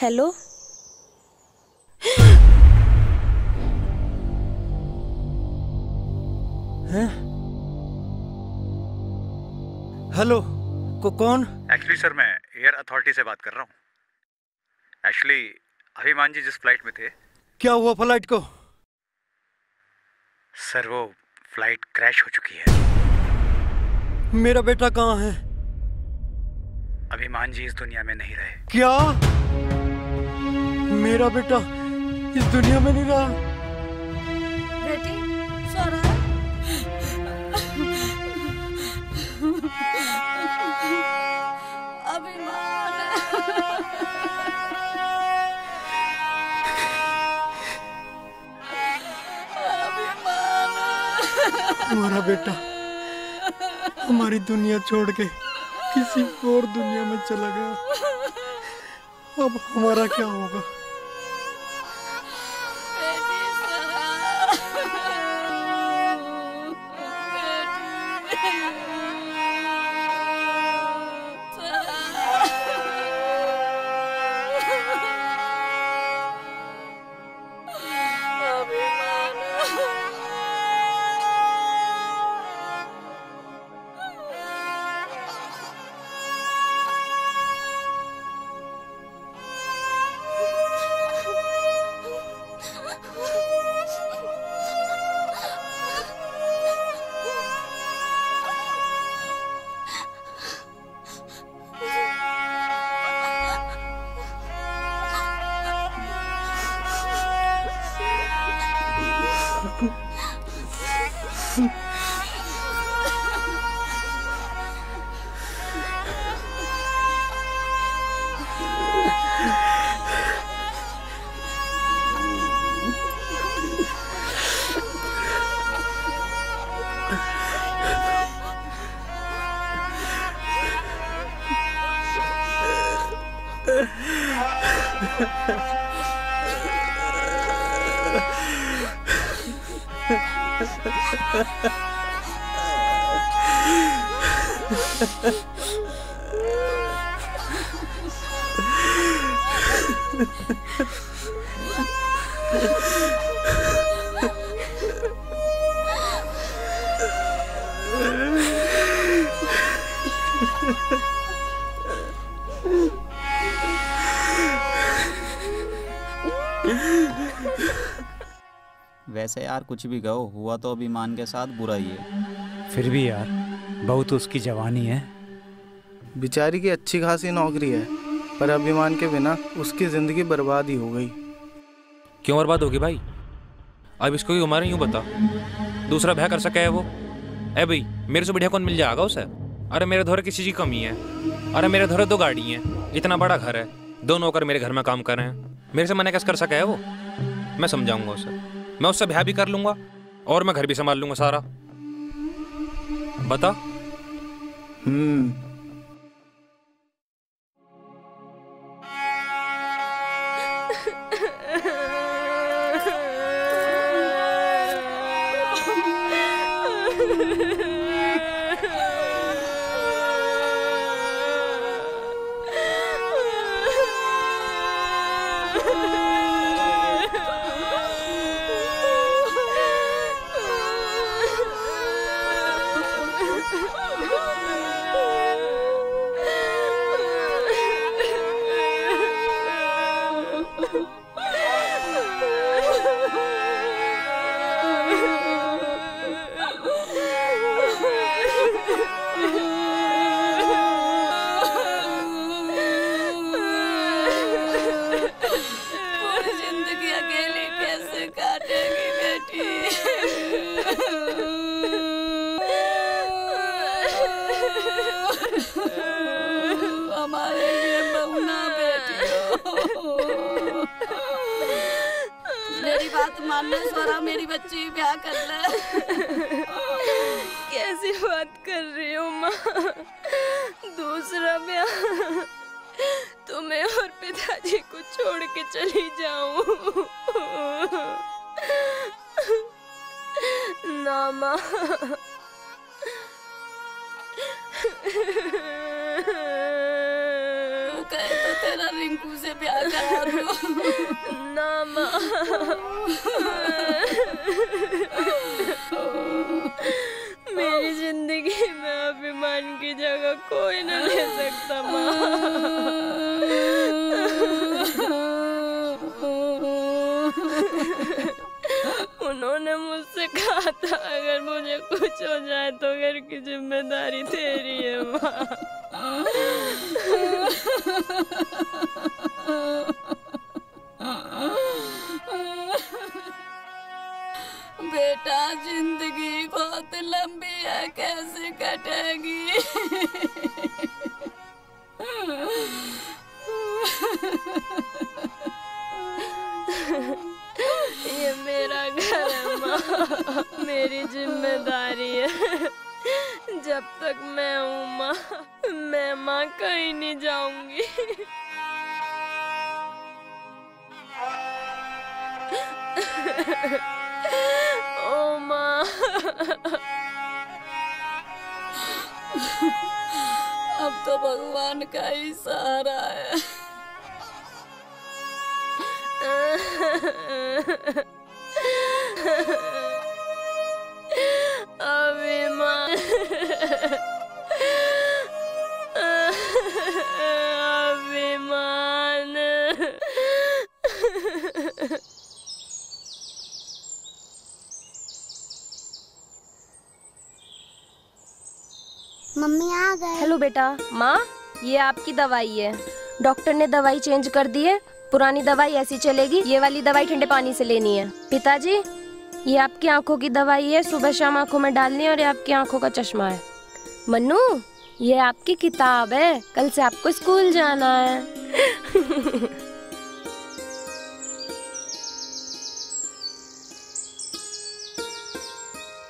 हेलो, हेलो, कौन? एक्चुअली सर मैं एयर अथॉरिटी से बात कर रहा हूँ। एक्चुअली अभिमान जी जिस फ्लाइट में थे। क्या हुआ फ्लाइट को? सर वो फ्लाइट क्रैश हो चुकी है। मेरा बेटा कहाँ है? अभिमान जी इस दुनिया में नहीं रहे। क्या? मेरा बेटा इस दुनिया में नहीं रहा? बेटी सोरा। हमारा बेटा हमारी दुनिया छोड़ के किसी और दुनिया में चला गया। अब हमारा क्या होगा? वैसे यार कुछ भी कहो, हुआ तो अभिमान के साथ बुरा ही है। फिर भी यार बहुत उसकी जवानी है। बेचारी की अच्छी खासी नौकरी है, पर अभिमान के बिना उसकी जिंदगी बर्बाद ही हो गई। क्यों बर्बाद होगी भाई? अब इसको ही उम्र यूं बता, दूसरा ब्याह कर सके है वो? ए भाई मेरे से बढ़िया कौन मिल जाएगा उसे? अरे मेरे धोरे किसी की कमी है? अरे मेरे धोरे 2 गाड़ी हैं, इतना बड़ा घर है, 2 नौकर मेरे घर में काम कर रहे हैं, मेरे से मना कैसे कर सके है वो? मैं समझाऊंगा उसे, मैं उससे ब्याह भी कर लूंगा और मैं घर भी संभाल लूंगा सारा। बता। मेरी बच्ची ब्याह कर ले। कैसी बात कर रही हो माँ? दूसरा ब्याह? तो मैं और पिताजी को छोड़ के चली जाऊं? ना माँ। कहे तो तेरा रिंकू से ब्याह करा दूं। ना माँ। मेरी जिंदगी में अभिमान की जगह कोई न ले सकता माँ। उन्होंने मुझसे कहा था अगर मुझे कुछ हो जाए तो घर की जिम्मेदारी तेरी है माँ। बेटा जिंदगी बहुत लंबी है, कैसे कटेगी? ये मेरा घर है माँ, मेरी जिम्मेदारी है। जब तक मैं हूँ माँ, मैं माँ कहीं नहीं जाऊंगी। ओ माँ। अब तो भगवान का ही सहारा है। अभिमान, अभिमान। मम्मी आ गए। हेलो बेटा। माँ, ये आपकी दवाई है। डॉक्टर ने दवाई चेंज कर दी है, पुरानी दवाई ऐसी चलेगी। ये वाली दवाई ठंडे पानी से लेनी है। पिताजी, ये आपकी आंखों की दवाई है, सुबह शाम आंखों में डालनी है। और ये आपकी आंखों का चश्मा है। मन्नू, ये आपकी किताब है, कल से आपको स्कूल जाना है।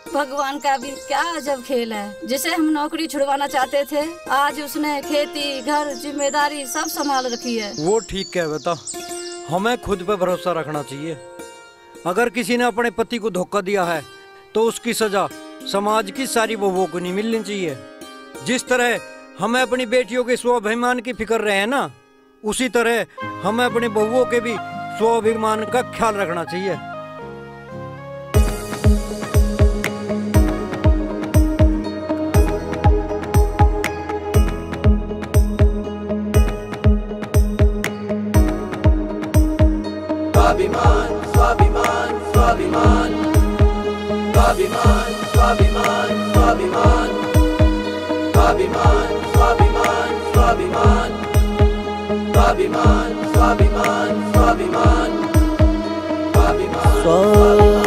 भगवान का भी क्या अजब खेल है। जिसे हम नौकरी छुड़वाना चाहते थे, आज उसने खेती, घर, जिम्मेदारी सब संभाल रखी है। वो ठीक है बेटा, हमें खुद पे भरोसा रखना चाहिए। अगर किसी ने अपने पति को धोखा दिया है तो उसकी सजा समाज की सारी बहुओं को नहीं मिलनी चाहिए। जिस तरह हमें अपनी बेटियों के स्वाभिमान की फिक्र रहे ना, उसी तरह हमें अपनी बहुओं के भी स्वाभिमान का ख्याल रखना चाहिए। स्वाभिमान स्वाभिमान स्वाभिमान स्वाभिमान स्वाभिमान स्वाभिमान स्वाभिमान स्वाभिमान स्वाभिमान स्वाभिमान स्वाभिमान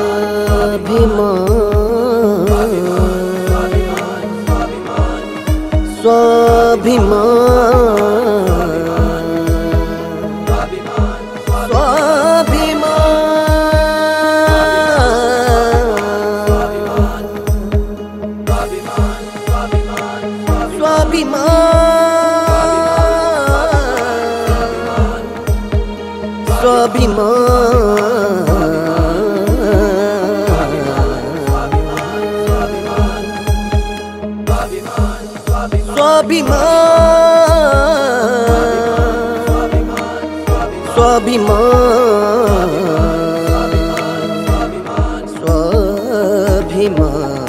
स्वाभिमान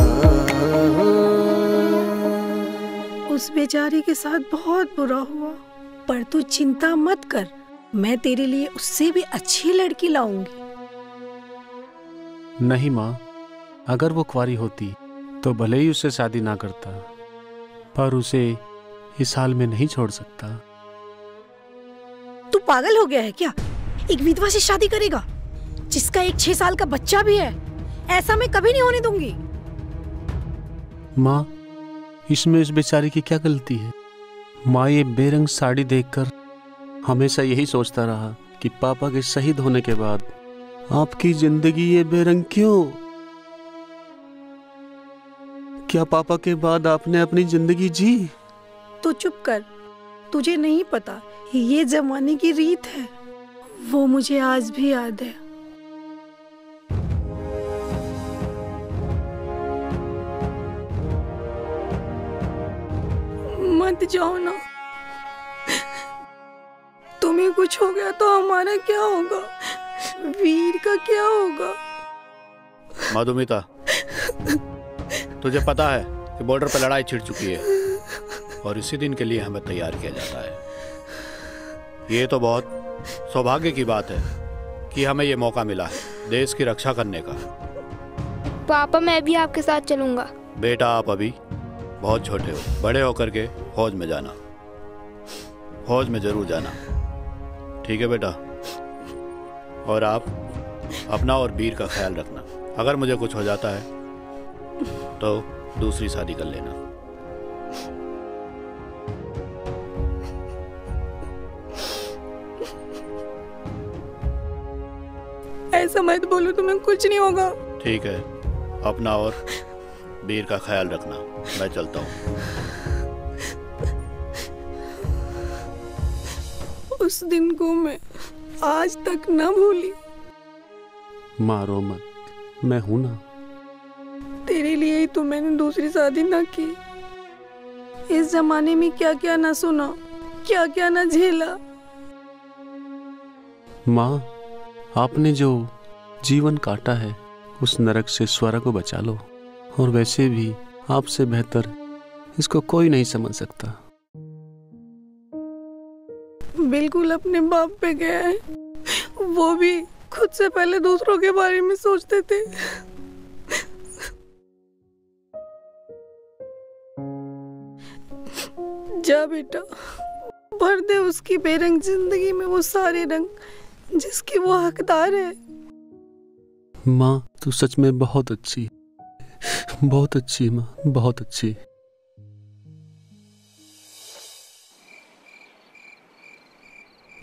उस बेचारी के साथ बहुत बुरा हुआ, पर तू चिंता मत कर, मैं तेरे लिए उससे भी अच्छी लड़की लाऊंगी। नहीं माँ, अगर वो कुंवारी होती तो भले ही उससे शादी ना करता, पर उसे इस हाल में नहीं छोड़ सकता। तू पागल हो गया है क्या? एक विधवा से शादी करेगा जिसका एक 6 साल का बच्चा भी है? ऐसा मैं कभी नहीं होने दूंगी। माँ, इसमें इस बेचारी की क्या गलती है? माँ ये बेरंग साड़ी देखकर हमेशा यही सोचता रहा कि पापा के शहीद होने के बाद आपकी जिंदगी ये बेरंग क्यों? क्या पापा के बाद आपने अपनी जिंदगी जी? तो चुप कर, तुझे नहीं पता, ये जमाने की रीत है। वो मुझे आज भी याद है। मत जाओ ना, तुम्हें कुछ हो गया तो हमारा क्या होगा? वीर का क्या होगा? मधुमिता, तुझे पता है कि बॉर्डर पर लड़ाई छिड़ चुकी है और इसी दिन के लिए हमें तैयार किया जाता है। ये तो बहुत सौभाग्य की बात है कि हमें ये मौका मिला है देश की रक्षा करने का। पापा मैं भी आपके साथ चलूंगा। बेटा आप अभी बहुत छोटे हो, बड़े होकर के फौज में जाना, फौज में जरूर जाना, ठीक है बेटा। और आप अपना और वीर का ख्याल रखना। अगर मुझे कुछ हो जाता है तो दूसरी शादी कर लेना। ऐसा मत बोलो, तुम्हें कुछ नहीं होगा। ठीक है, अपना और वीर का ख्याल रखना। मैं चलता हूँ। उस दिन को मैं आज तक न भूली। मारो मत, मैं हूं ना। तेरे लिए ही तो मैंने दूसरी शादी न की। इस जमाने में क्या क्या न सुना, क्या क्या न झेला। माँ, आपने जो जीवन काटा है उस नरक से स्वर्ग को बचा लो। और वैसे भी आपसे बेहतर इसको कोई नहीं समझ सकता। बिल्कुल अपने बाप पे गया है, वो भी खुद से पहले दूसरों के बारे में सोचते थे। जा बेटा, भर दे उसकी बेरंग जिंदगी में वो सारे रंग जिसके वो हकदार है। माँ, तू सच में बहुत अच्छी, बहुत अच्छी माँ, बहुत अच्छी।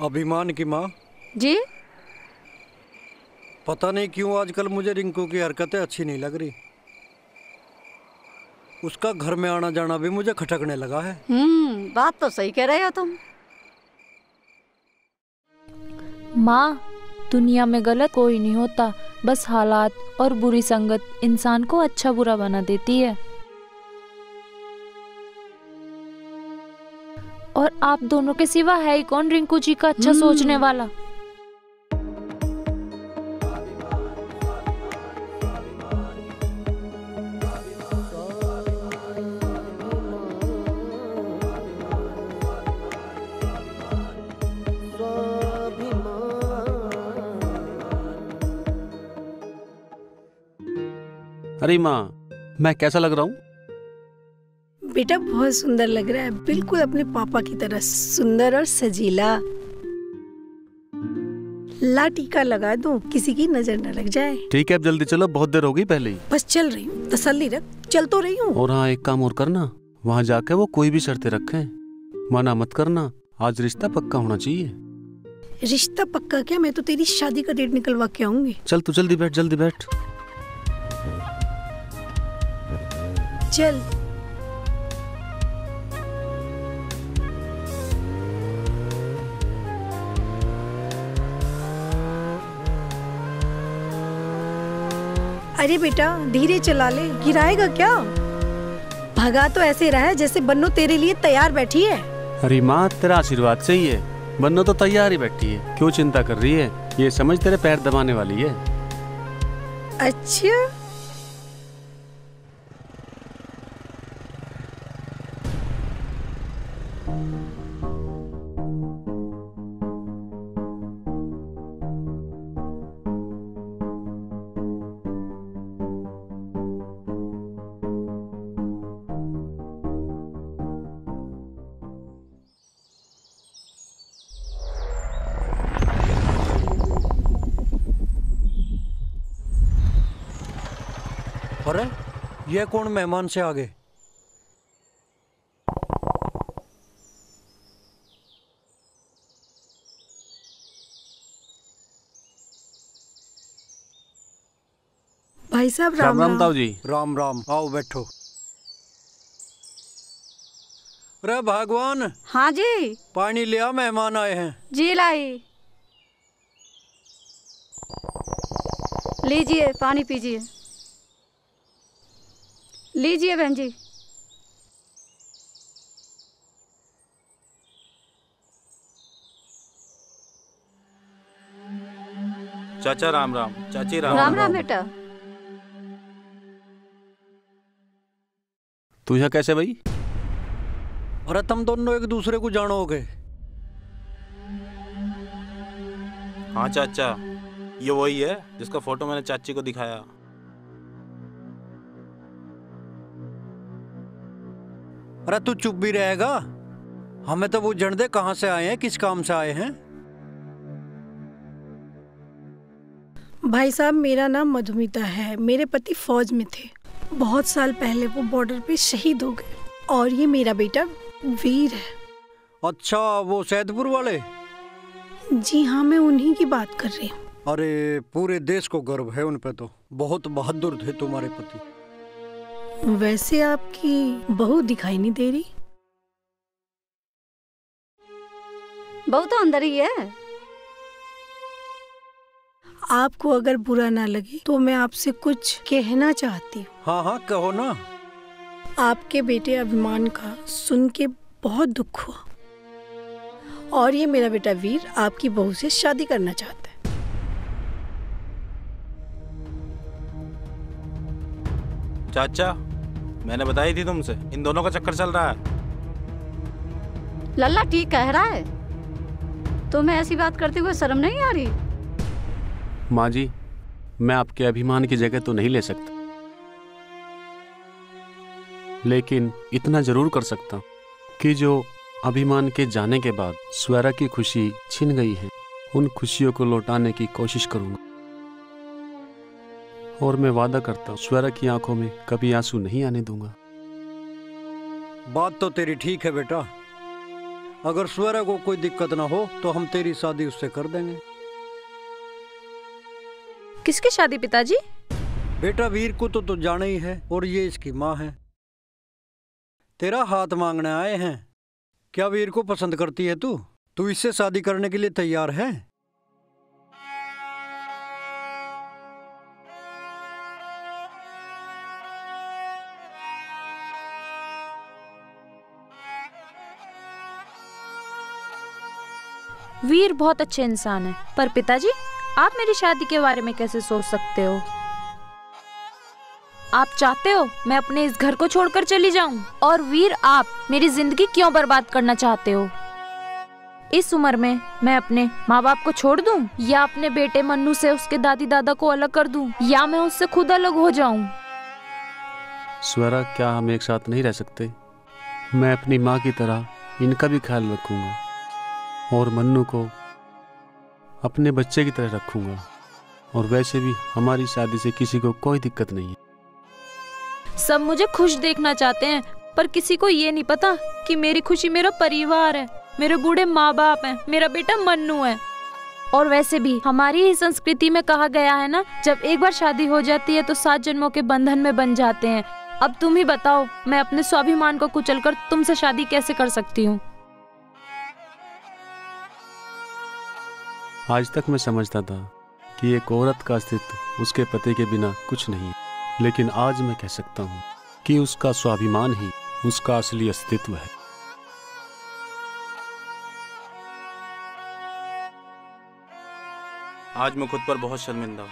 अभिमान की माँ जी, पता नहीं क्यों आजकल मुझे रिंकू की हरकतें अच्छी नहीं लग रही। उसका घर में आना जाना भी मुझे खटकने लगा है। बात तो सही कह रहे हो तुम। माँ, दुनिया में गलत कोई नहीं होता, बस हालात और बुरी संगत इंसान को अच्छा बुरा बना देती है। और आप दोनों के सिवा है ही कौन रिंकू जी का अच्छा सोचने वाला। अरे माँ, मैं कैसा लग रहा हूँ? बेटा बहुत सुंदर लग रहा है, बिल्कुल अपने पापा की तरह सुंदर और सजीला। ला टीका लगा दो, किसी की नजर न लग जाए। ठीक है, अब जल्दी चलो, बहुत देर हो गई पहले ही। बस चल रही हूँ, तसल्ली रख, चल तो रही हूँ। और हाँ, एक काम और करना, वहाँ जाके वो कोई भी शर्तें रखें, मना मत करना। आज रिश्ता पक्का होना चाहिए। रिश्ता पक्का क्या, मैं तो तेरी शादी का डेट निकलवा के आऊंगी। चल तू जल्दी बैठ, जल्दी बैठ। चल। अरे बेटा धीरे चला ले, गिराएगा क्या? भगा तो ऐसे रहा है जैसे बन्नो तेरे लिए तैयार बैठी है। अरे माँ, तेरा आशीर्वाद से ही है, बन्नो तो तैयार ही बैठी है। क्यों चिंता कर रही है? ये समझ तेरे पैर दबाने वाली है। अच्छा, अरे ये कौन मेहमान से आ गए? भाई साहब राम राम ताऊ जी। राम राम, आओ बैठो। अरे भगवान। हाँ जी। पानी लिया, मेहमान आए हैं। जी लाई। लीजिए पानी पीजिए। लीजिए बहन जी। चाचा राम राम, चाची राम राम राम बेटा। तू यहाँ कैसे भाई? अरे तुम दोनों एक दूसरे को जानोगे? हाँ चाचा, ये वही है जिसका फोटो मैंने चाची को दिखाया। अरे तू चुप भी रहेगा? हमें तो वो जन दे कहाँ से आए हैं, किस काम से आए हैं। भाई साहब, मेरा नाम मधुमिता है। मेरे पति फौज में थे। बहुत साल पहले वो बॉर्डर पे शहीद हो गए। और ये मेरा बेटा वीर है। अच्छा, वो सैदपुर वाले? जी हाँ, मैं उन्हीं की बात कर रही हूँ। अरे पूरे देश को गर्व है उन पे। तो बहुत बहादुर थे तुम्हारे पति। वैसे आपकी बहू दिखाई नहीं दे रही। बहू तो अंदर ही है। आपको अगर बुरा ना लगे तो मैं आपसे कुछ कहना चाहती हूँ। हाँ हाँ, कहो ना। आपके बेटे अभिमान का सुन के बहुत दुख हुआ। और ये मेरा बेटा वीर आपकी बहू से शादी करना चाहता है। चाचा, मैंने बताई थी तुमसे, इन दोनों का चक्कर चल रहा है। लल्ला ठीक कह रहा है। तुम्हें ऐसी बात करते हुए शर्म नहीं आ रही? माँ जी, मैं आपके अभिमान की जगह तो नहीं ले सकता, लेकिन इतना जरूर कर सकता कि जो अभिमान के जाने के बाद स्वरा की खुशी छिन गई है, उन खुशियों को लौटाने की कोशिश करूंगा। और मैं वादा करता हूँ स्वरा की आंखों में कभी आंसू नहीं आने दूंगा। बात तो तेरी ठीक है बेटा। अगर स्वरा को कोई दिक्कत ना हो तो हम तेरी शादी उससे कर देंगे। किसकी शादी पिताजी? बेटा वीर को तो जाना ही है, और ये इसकी माँ है। तेरा हाथ मांगने आए हैं। क्या वीर को पसंद करती है तू? तू इससे शादी करने के लिए तैयार है? वीर बहुत अच्छे इंसान है, पर पिताजी आप मेरी शादी के बारे में कैसे सोच सकते हो? आप चाहते हो मैं अपने इस घर को छोड़कर चली जाऊं? और वीर, आप मेरी जिंदगी क्यों बर्बाद करना चाहते हो? इस उम्र में मैं अपने माँ बाप को छोड़ दूं, या अपने बेटे मन्नू से उसके दादी दादा को अलग कर दूं, या मैं उससे खुद अलग हो जाऊं? स्वरा, क्या हम एक साथ नहीं रह सकते? मैं अपनी माँ की तरह इनका भी ख्याल रखूंगा और मन्नू को अपने बच्चे की तरह रखूंगा। और वैसे भी हमारी शादी से किसी को कोई दिक्कत नहीं है। सब मुझे खुश देखना चाहते हैं, पर किसी को ये नहीं पता कि मेरी खुशी मेरा परिवार है, मेरे बूढ़े माँ बाप हैं, मेरा बेटा मन्नू है। और वैसे भी हमारी ही संस्कृति में कहा गया है ना, जब एक बार शादी हो जाती है तो 7 जन्मों के बंधन में बन जाते हैं। अब तुम ही बताओ, मैं अपने स्वाभिमान को कुचलकर तुमसे शादी कैसे कर सकती हूँ? आज तक मैं समझता था कि एक औरत का अस्तित्व उसके पति के बिना कुछ नहीं है, लेकिन आज मैं कह सकता हूँ कि उसका स्वाभिमान ही उसका असली अस्तित्व है। आज मैं खुद पर बहुत शर्मिंदा हूँ।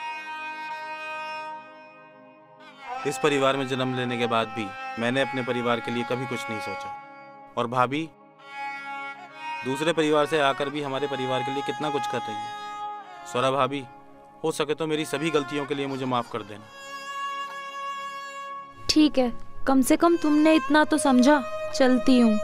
इस परिवार में जन्म लेने के बाद भी मैंने अपने परिवार के लिए कभी कुछ नहीं सोचा। और भाभी दूसरे परिवार से आकर भी हमारे परिवार के लिए कितना कुछ कर रही है। स्वरा भाभी, हो सके तो मेरी सभी गलतियों के लिए मुझे माफ कर देना। ठीक है, कम से कम तुमने इतना तो समझा। चलती हूँ।